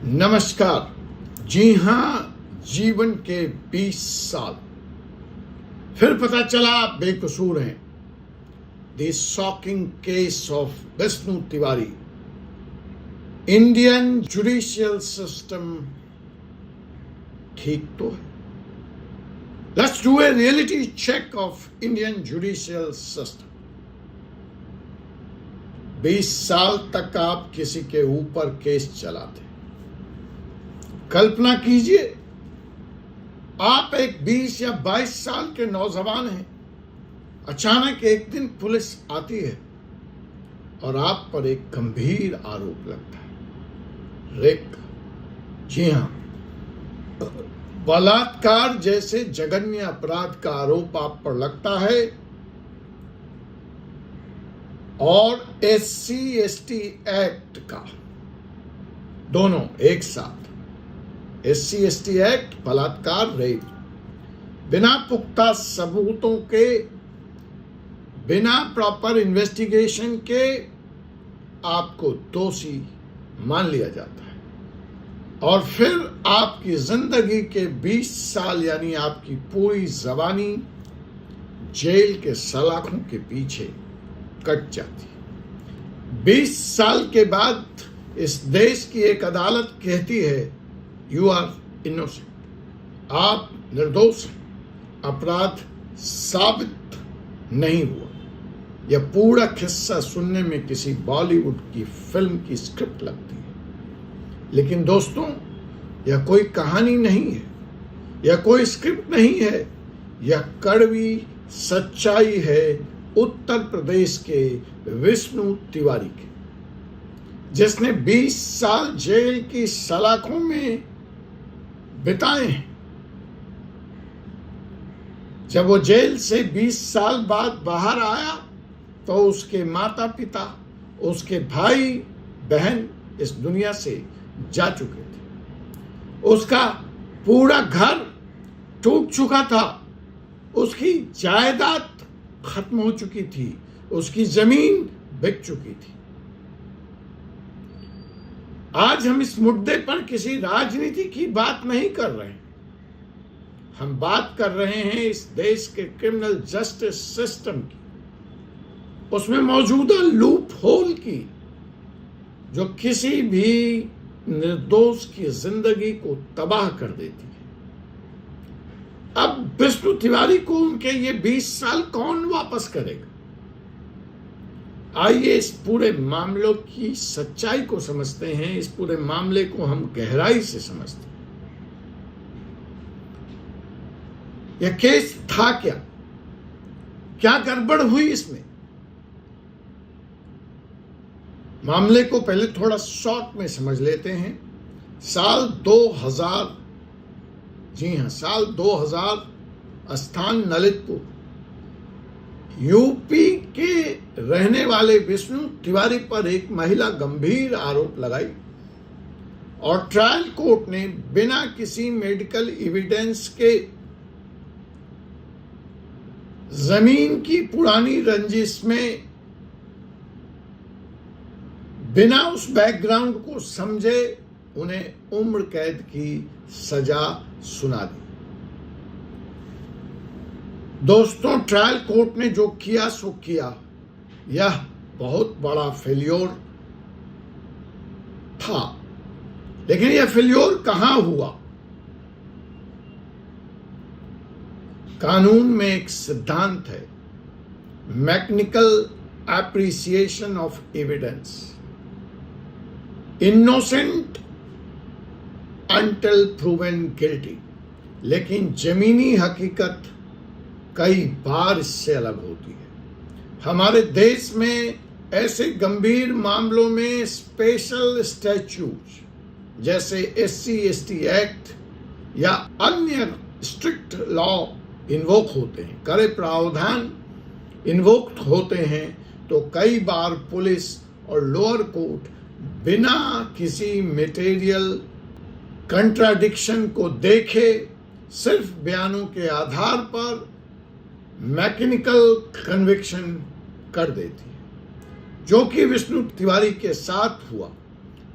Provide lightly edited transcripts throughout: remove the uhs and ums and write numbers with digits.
नमस्कार। जी हाँ, जीवन के 20 साल फिर पता चला बेकसूर हैं। The shocking case of Vishnu Tiwari. Indian judicial system ठीक तो है? Let's do a reality check of Indian judicial system. 20 साल तक आप किसी के ऊपर केस चलाते। कल्पना कीजिए, आप एक 20 या 22 साल के नौजवान हैं। अचानक एक दिन पुलिस आती है और आप पर एक गंभीर आरोप लगता है, रेप का। जी हां, बलात्कार जैसे जघन्य अपराध का आरोप आप पर लगता है और SC/ST एक्ट का, दोनों एक साथ। SC/ST एक्ट, बलात्कार, रेप, बिना पुख्ता सबूतों के, बिना प्रॉपर इन्वेस्टिगेशन के आपको दोषी मान लिया जाता है और फिर आपकी जिंदगी के 20 साल यानी आपकी पूरी जवानी जेल के सलाखों के पीछे कट जाती है। 20 साल के बाद इस देश की एक अदालत कहती है, यू आर इनोसेंट, आप निर्दोष हैं, अपराध साबित नहीं हुआ। यह पूरा किस्सा सुनने में किसी बॉलीवुड की फिल्म की स्क्रिप्ट लगती है, लेकिन दोस्तों, यह कोई कहानी नहीं है, यह कोई स्क्रिप्ट नहीं है, यह कड़वी सच्चाई है उत्तर प्रदेश के विष्णु तिवारी की, जिसने 20 साल जेल की सलाखों में बिताए हैं। जब वो जेल से 20 साल बाद बाहर आया तो उसके माता पिता, उसके भाई बहन इस दुनिया से जा चुके थे। उसका पूरा घर टूट चुका था, उसकी जायदाद खत्म हो चुकी थी, उसकी जमीन बिक चुकी थी। आज हम इस मुद्दे पर किसी राजनीति की बात नहीं कर रहे हैं। हम बात कर रहे हैं इस देश के क्रिमिनल जस्टिस सिस्टम की, उसमें मौजूदा लूप होल की, जो किसी भी निर्दोष की जिंदगी को तबाह कर देती है। अब विष्णु तिवारी को उनके ये 20 साल कौन वापस करेगा? आइए इस पूरे मामलों की सच्चाई को समझते हैं, इस पूरे मामले को हम गहराई से समझते हैं। यह केस था क्या? क्या गड़बड़ हुई इसमें? मामले को पहले थोड़ा शॉर्ट में समझ लेते हैं। साल 2000, जी हां, साल 2000, स्थान ललितपुर, यूपी के रहने वाले विष्णु तिवारी पर एक महिला गंभीर आरोप लगाई और ट्रायल कोर्ट ने बिना किसी मेडिकल एविडेंस के जमीन की पुरानी रंजिश में, बिना उस बैकग्राउंड को समझे, उन्हें उम्र कैद की सजा सुना दी। दोस्तों, ट्रायल कोर्ट ने जो किया सो किया, यह बहुत बड़ा फेल्योर था। लेकिन यह फेल्योर कहां हुआ? कानून में एक सिद्धांत है, mechanical appreciation of evidence, innocent until proven guilty. लेकिन जमीनी हकीकत कई बार इससे अलग होती है। हमारे देश में ऐसे गंभीर मामलों में स्पेशल स्टैट्यूट जैसे SC/ST एक्ट या अन्य स्ट्रिक्ट लॉ इन्वोक होते हैं, कड़े प्रावधान इन्वोक्ड होते हैं, तो कई बार पुलिस और लोअर कोर्ट बिना किसी मटेरियल कंट्राडिक्शन को देखे, सिर्फ बयानों के आधार पर मैकेनिकल कन्विक्शन कर देती है, जो कि विष्णु तिवारी के साथ हुआ।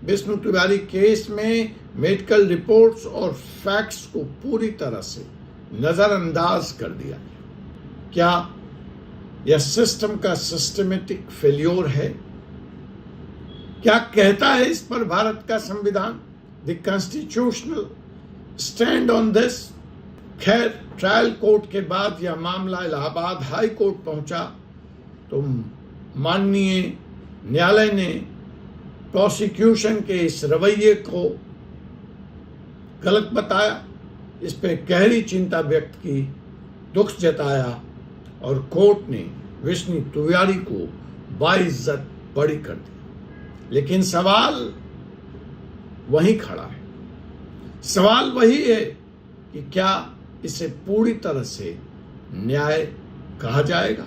विष्णु तिवारी केस में मेडिकल रिपोर्ट्स और फैक्ट्स को पूरी तरह से नजरअंदाज कर दिया। क्या यह सिस्टम का सिस्टमेटिक फेल्योर है? क्या कहता है इस पर भारत का संविधान? The constitutional stand on this. खैर, ट्रायल कोर्ट के बाद यह मामला इलाहाबाद हाई कोर्ट पहुंचा तो माननीय न्यायालय ने प्रोसिक्यूशन के इस रवैये को गलत बताया, इस पर गहरी चिंता व्यक्त की, दुख जताया और कोर्ट ने विष्णु तिवारी को बाइज्जत बरी कर दी। लेकिन सवाल वहीं खड़ा है। सवाल वही है कि क्या इसे पूरी तरह से न्याय कहा जाएगा?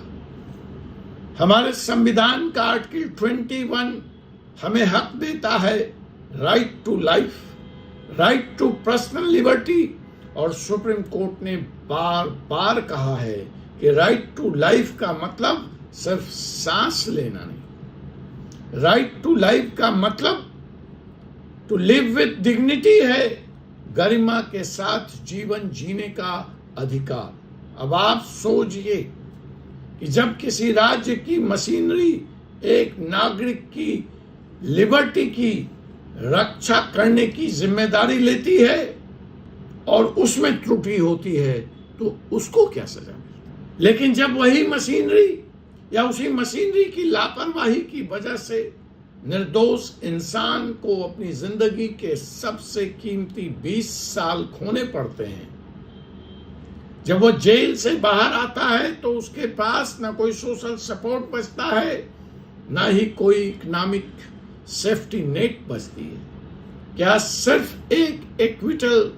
हमारे संविधान का आर्टिकल 21 हमें हक देता है right to life, right to personal liberty, और सुप्रीम कोर्ट ने बार बार कहा है कि राइट टू लाइफ का मतलब सिर्फ सांस लेना नहीं, राइट टू लाइफ का मतलब टू लिव विद डिग्निटी है, गरिमा के साथ जीवन जीने का अधिकार। अब आप सोचिए कि जब किसी राज्य की मशीनरी एक नागरिक की लिबर्टी की रक्षा करने की जिम्मेदारी लेती है और उसमें त्रुटि होती है तो उसको क्या सजा मिलती? लेकिन जब वही मशीनरी या उसी मशीनरी की लापरवाही की वजह से निर्दोष इंसान को अपनी जिंदगी के सबसे कीमती 20 साल खोने पड़ते हैं, जब वो जेल से बाहर आता है तो उसके पास ना कोई सोशल सपोर्ट बचता है, ना ही कोई इकोनॉमिक सेफ्टी नेट बचती है, क्या सिर्फ एक एक्विटल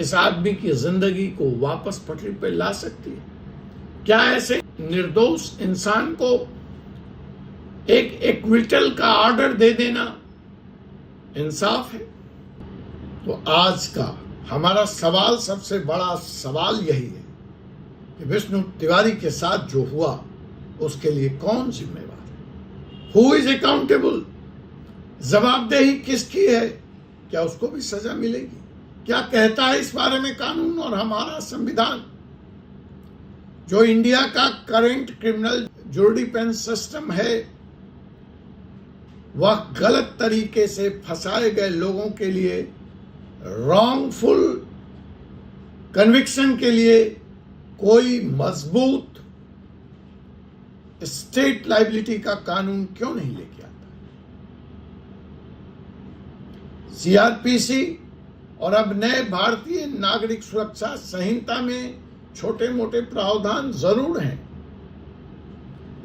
इस आदमी की जिंदगी को वापस पटरी पर ला सकती है? क्या ऐसे निर्दोष इंसान को एक एक्विटल का ऑर्डर दे देना इंसाफ है? तो आज का हमारा सवाल, सबसे बड़ा सवाल यही है कि विष्णु तिवारी के साथ जो हुआ उसके लिए कौन जिम्मेवार है? Who is accountable? जवाबदेही किसकी है? क्या उसको भी सजा मिलेगी? क्या कहता है इस बारे में कानून और हमारा संविधान? जो इंडिया का करंट क्रिमिनल जुरिडिक्शन सिस्टम है वह गलत तरीके से फंसाए गए लोगों के लिए रॉन्गफुल कन्विक्शन के लिए कोई मजबूत स्टेट लायबिलिटी का कानून क्यों नहीं लेके आता? सीआरपीसी और अब नए भारतीय नागरिक सुरक्षा संहिता में छोटे मोटे प्रावधान जरूर हैं,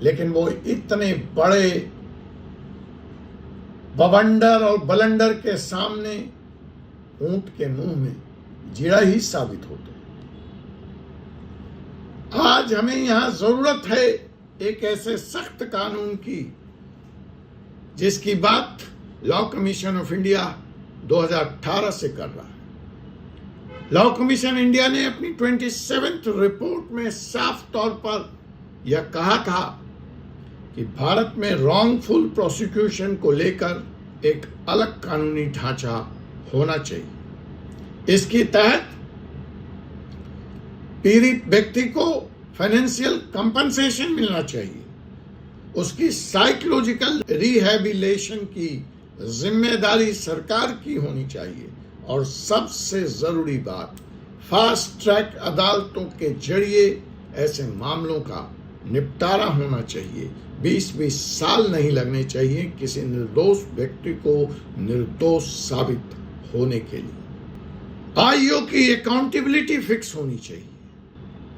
लेकिन वो इतने बड़े बवंडर और बलंडर के सामने ऊंट के मुंह में जीरा ही साबित होते हैं। आज हमें यहां जरूरत है एक ऐसे सख्त कानून की जिसकी बात लॉ कमीशन ऑफ इंडिया 2018 से कर रहा है। लॉ कमीशन इंडिया ने अपनी 27th रिपोर्ट में साफ तौर पर यह कहा था कि भारत में रॉन्गफुल प्रोसिक्यूशन को लेकर एक अलग कानूनी ढांचा होना चाहिए। इसके तहत पीड़ित व्यक्ति को फाइनेंशियल कंपनसेशन मिलना चाहिए, उसकी साइकोलॉजिकल रिहैबिलिटेशन की जिम्मेदारी सरकार की होनी चाहिए, और सबसे जरूरी बात, फास्ट ट्रैक अदालतों के जरिए ऐसे मामलों का निपटारा होना चाहिए। 20-20 साल नहीं लगने चाहिए किसी निर्दोष व्यक्ति को निर्दोष साबित होने के लिए। आईओ की अकाउंटेबिलिटी फिक्स होनी चाहिए।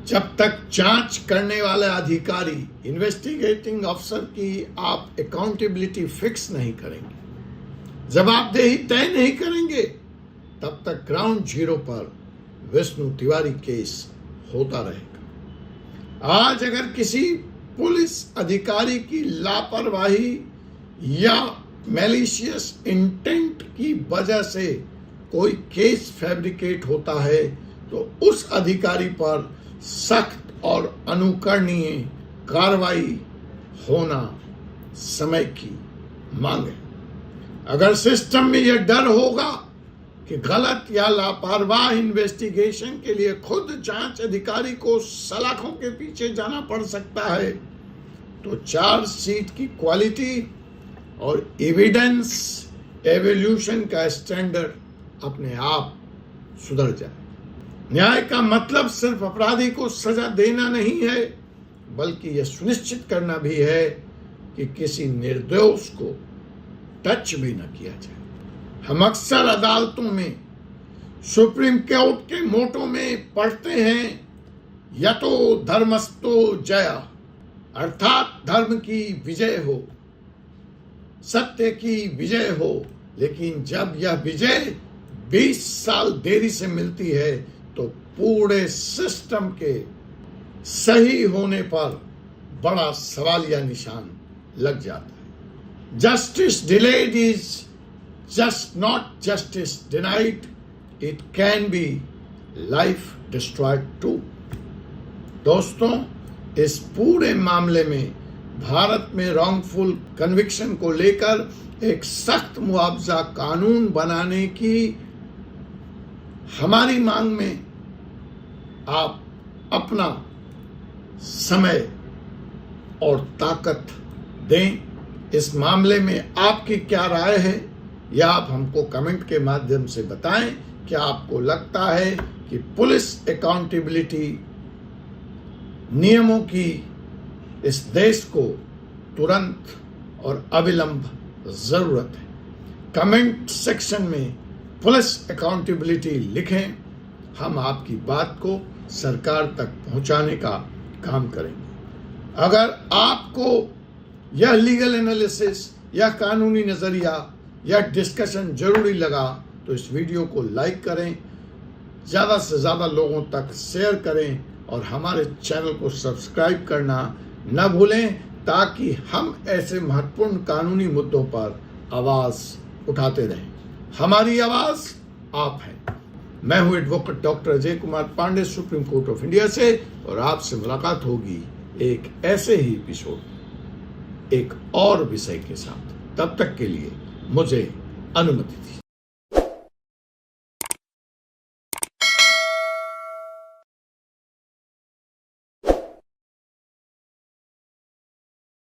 जब तक जांच करने वाले अधिकारी, इन्वेस्टिगेटिंग अफसर की आप अकाउंटेबिलिटी फिक्स नहीं करेंगे, जवाबदेही तय नहीं करेंगे, तब तक ग्राउंड जीरो पर विष्णु तिवारी केस होता रहेगा। आज अगर किसी पुलिस अधिकारी की लापरवाही या मैलिशियस इंटेंट की वजह से कोई केस फैब्रिकेट होता है तो उस अधिकारी पर सख्त और अनुकरणीय कार्रवाई होना समय की मांग है। अगर सिस्टम में यह डर होगा कि गलत या लापरवाह इन्वेस्टिगेशन के लिए खुद जांच अधिकारी को सलाखों के पीछे जाना पड़ सकता है, तो चार्जशीट की क्वालिटी और एविडेंस एवोल्यूशन का स्टैंडर्ड अपने आप सुधर जाए। न्याय का मतलब सिर्फ अपराधी को सजा देना नहीं है, बल्कि यह सुनिश्चित करना भी है कि किसी निर्दोष को टच भी न किया जाए। हम अक्सर अदालतों में सुप्रीम कोर्ट के मोटो में पढ़ते हैं, यतो धर्मस्तो जया, अर्थात धर्म की विजय हो, सत्य की विजय हो। लेकिन जब यह विजय 20 साल देरी से मिलती है तो पूरे सिस्टम के सही होने पर बड़ा सवालिया निशान लग जाता है। Justice delayed is just not justice denied, it can be life destroyed too. दोस्तों, इस पूरे मामले में भारत में रॉन्गफुल कन्विक्शन को लेकर एक सख्त मुआवजा कानून बनाने की हमारी मांग में आप अपना समय और ताकत दें। इस मामले में आपकी क्या राय है, यह आप हमको कमेंट के माध्यम से बताएं। क्या आपको लगता है कि पुलिस अकाउंटेबिलिटी नियमों की इस देश को तुरंत और अविलंब जरूरत है? कमेंट सेक्शन में पुलिस अकाउंटेबिलिटी लिखें। हम आपकी बात को सरकार तक पहुंचाने का काम करेंगे। अगर आपको यह लीगल एनालिसिस, यह कानूनी नजरिया, यह डिस्कशन जरूरी लगा तो इस वीडियो को लाइक करें, ज्यादा से ज्यादा लोगों तक शेयर करें और हमारे चैनल को सब्सक्राइब करना न भूलें, ताकि हम ऐसे महत्वपूर्ण कानूनी मुद्दों पर आवाज उठाते रहें। हमारी आवाज आप हैं। मैं हूं advocate doctor Ajay Kumar Pandey, Supreme Court of India से, और आपसे मुलाकात होगी एक ऐसे ही एपिसोड एक और विषय के साथ। तब तक के लिए मुझे अनुमति दीजिए।